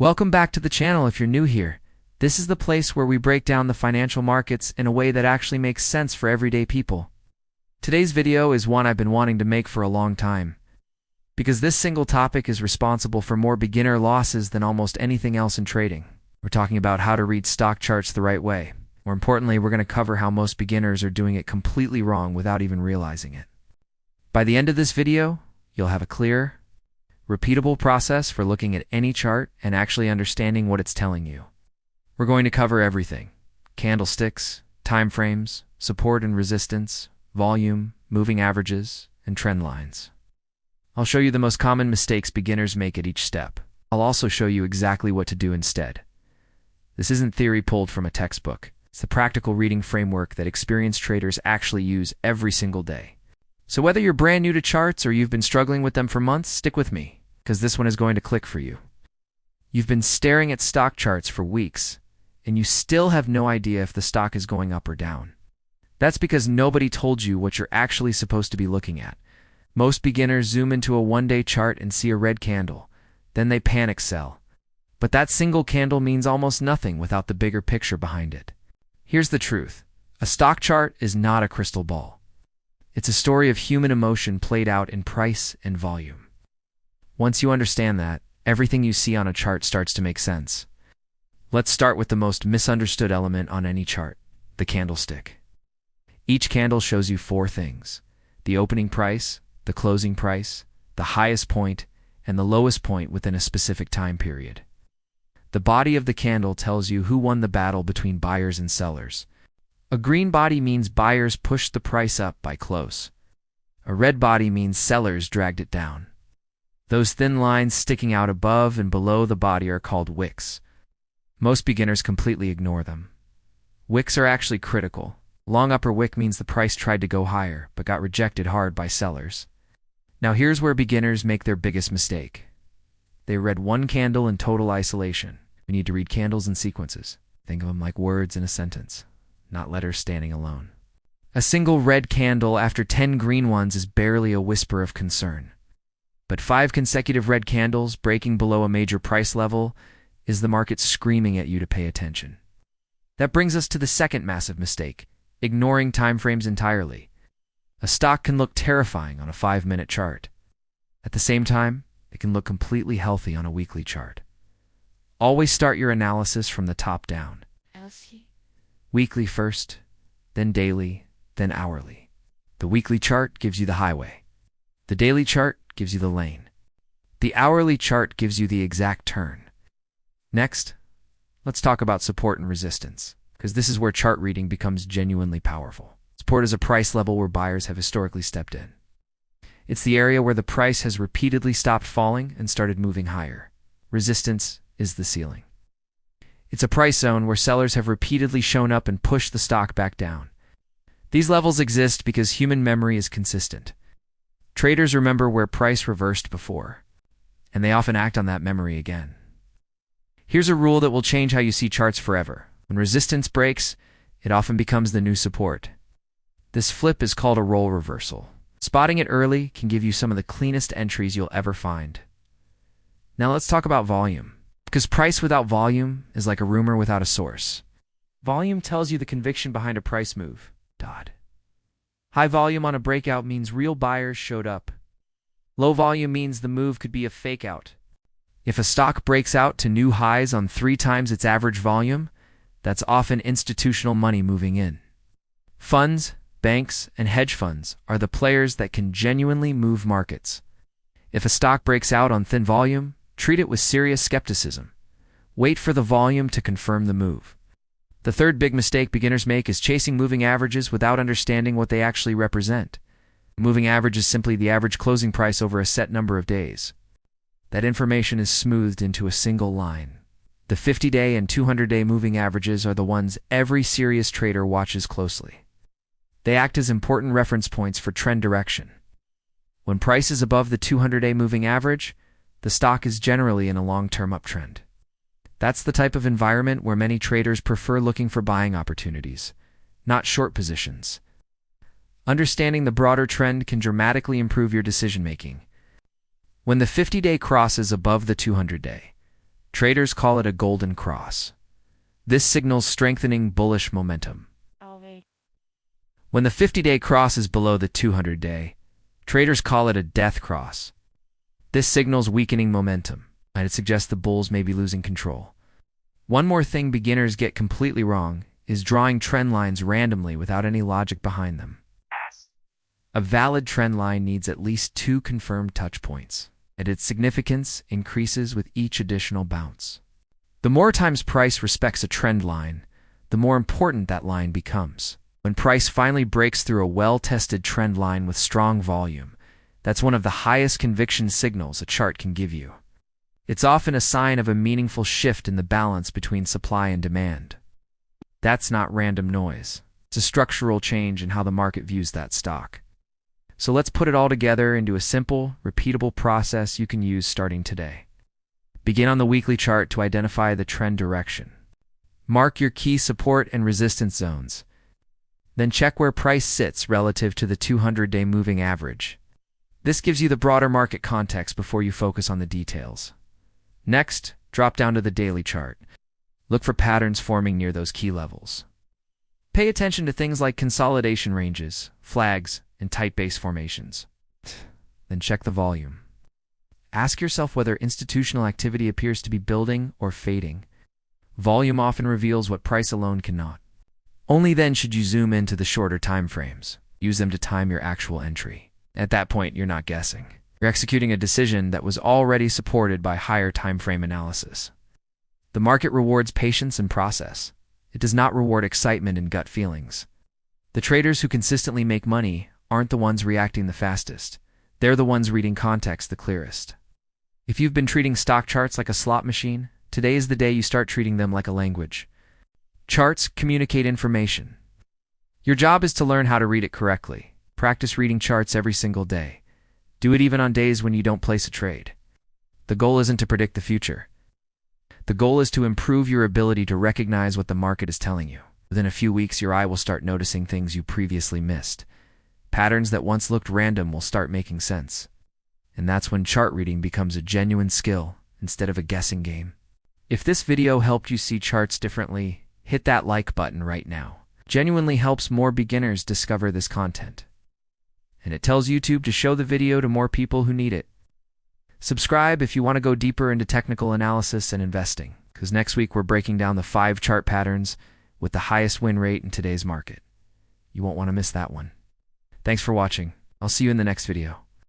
Welcome back to the channel if you're new here. This is the place where we break down the financial markets in a way that actually makes sense for everyday people. Today's video is one I've been wanting to make for a long time, because this single topic is responsible for more beginner losses than almost anything else in trading. We're talking about how to read stock charts the right way. More importantly, we're going to cover how most beginners are doing it completely wrong without even realizing it. By the end of this video, you'll have a clear, repeatable process for looking at any chart and actually understanding what it's telling you. We're going to cover everything: candlesticks, time frames, support and resistance, volume, moving averages, and trend lines. I'll show you the most common mistakes beginners make at each step. I'll also show you exactly what to do instead. This isn't theory pulled from a textbook. It's the practical reading framework that experienced traders actually use every single day. So whether you're brand new to charts or you've been struggling with them for months, stick with me, because this one is going to click for you. You've been staring at stock charts for weeks, and you still have no idea if the stock is going up or down. That's because nobody told you what you're actually supposed to be looking at. Most beginners zoom into a one-day chart and see a red candle. Then they panic sell. But that single candle means almost nothing without the bigger picture behind it. Here's the truth. A stock chart is not a crystal ball. It's a story of human emotion played out in price and volume. Once you understand that, everything you see on a chart starts to make sense. Let's start with the most misunderstood element on any chart: the candlestick. Each candle shows you four things: the opening price, the closing price, the highest point, and the lowest point within a specific time period. The body of the candle tells you who won the battle between buyers and sellers. A green body means buyers pushed the price up by close. A red body means sellers dragged it down. Those thin lines sticking out above and below the body are called wicks. Most beginners completely ignore them. Wicks are actually critical. Long upper wick means the price tried to go higher, but got rejected hard by sellers. Now here's where beginners make their biggest mistake. They read one candle in total isolation. We need to read candles in sequences. Think of them like words in a sentence, not letters standing alone. A single red candle after 10 green ones is barely a whisper of concern. But 5 consecutive red candles breaking below a major price level is the market screaming at you to pay attention. That brings us to the second massive mistake: ignoring time frames entirely. A stock can look terrifying on a 5-minute chart. At the same time, it can look completely healthy on a weekly chart. Always start your analysis from the top down. Weekly first, then daily, then hourly. The weekly chart gives you the highway. The daily chart gives you the lane. The hourly chart gives you the exact turn. Next, let's talk about support and resistance, because this is where chart reading becomes genuinely powerful. Support is a price level where buyers have historically stepped in. It's the area where the price has repeatedly stopped falling and started moving higher. Resistance is the ceiling. It's a price zone where sellers have repeatedly shown up and pushed the stock back down. These levels exist because human memory is consistent. Traders remember where price reversed before, and they often act on that memory again. Here's a rule that will change how you see charts forever. When resistance breaks, it often becomes the new support. This flip is called a role reversal. Spotting it early can give you some of the cleanest entries you'll ever find. Now let's talk about volume, because price without volume is like a rumor without a source. Volume tells you the conviction behind a price move. High volume on a breakout means real buyers showed up. Low volume means the move could be a fake out. If a stock breaks out to new highs on 3 times its average volume, that's often institutional money moving in. Funds, banks, and hedge funds are the players that can genuinely move markets. If a stock breaks out on thin volume, treat it with serious skepticism. Wait for the volume to confirm the move. The third big mistake beginners make is chasing moving averages without understanding what they actually represent. A moving average is simply the average closing price over a set number of days. That information is smoothed into a single line. The 50-day and 200-day moving averages are the ones every serious trader watches closely. They act as important reference points for trend direction. When price is above the 200-day moving average, the stock is generally in a long-term uptrend. That's the type of environment where many traders prefer looking for buying opportunities, not short positions. Understanding the broader trend can dramatically improve your decision-making. When the 50-day crosses above the 200-day, Traders call it a golden cross. This signals strengthening bullish momentum. When the 50-day cross is below the 200-day, traders call it a death cross. This signals weakening momentum, and it suggests the bulls may be losing control. One more thing beginners get completely wrong is drawing trend lines randomly without any logic behind them. A valid trend line needs at least 2 confirmed touch points, and its significance increases with each additional bounce. The more times price respects a trend line, the more important that line becomes. When price finally breaks through a well-tested trend line with strong volume, that's one of the highest conviction signals a chart can give you. It's often a sign of a meaningful shift in the balance between supply and demand. That's not random noise. It's a structural change in how the market views that stock. So let's put it all together into a simple, repeatable process you can use starting today. Begin on the weekly chart to identify the trend direction. Mark your key support and resistance zones. Then check where price sits relative to the 200-day moving average. This gives you the broader market context before you focus on the details. Next, drop down to the daily chart. Look for patterns forming near those key levels. Pay attention to things like consolidation ranges, flags, and tight base formations. Then check the volume. Ask yourself whether institutional activity appears to be building or fading. Volume often reveals what price alone cannot. Only then should you zoom into the shorter time frames. Use them to time your actual entry. At that point, you're not guessing. You're executing a decision that was already supported by higher time frame analysis. The market rewards patience and process. It does not reward excitement and gut feelings. The traders who consistently make money aren't the ones reacting the fastest. They're the ones reading context the clearest. If you've been treating stock charts like a slot machine, today is the day you start treating them like a language. Charts communicate information. Your job is to learn how to read it correctly. Practice reading charts every single day. Do it even on days when you don't place a trade. The goal isn't to predict the future. The goal is to improve your ability to recognize what the market is telling you. Within a few weeks, your eye will start noticing things you previously missed. Patterns that once looked random will start making sense. And that's when chart reading becomes a genuine skill instead of a guessing game. If this video helped you see charts differently, hit that like button right now. Genuinely helps more beginners discover this content. And it tells YouTube to show the video to more people who need it. Subscribe if you want to go deeper into technical analysis and investing, because next week we're breaking down the 5 chart patterns with the highest win rate in today's market. You won't want to miss that one. Thanks for watching. I'll see you in the next video.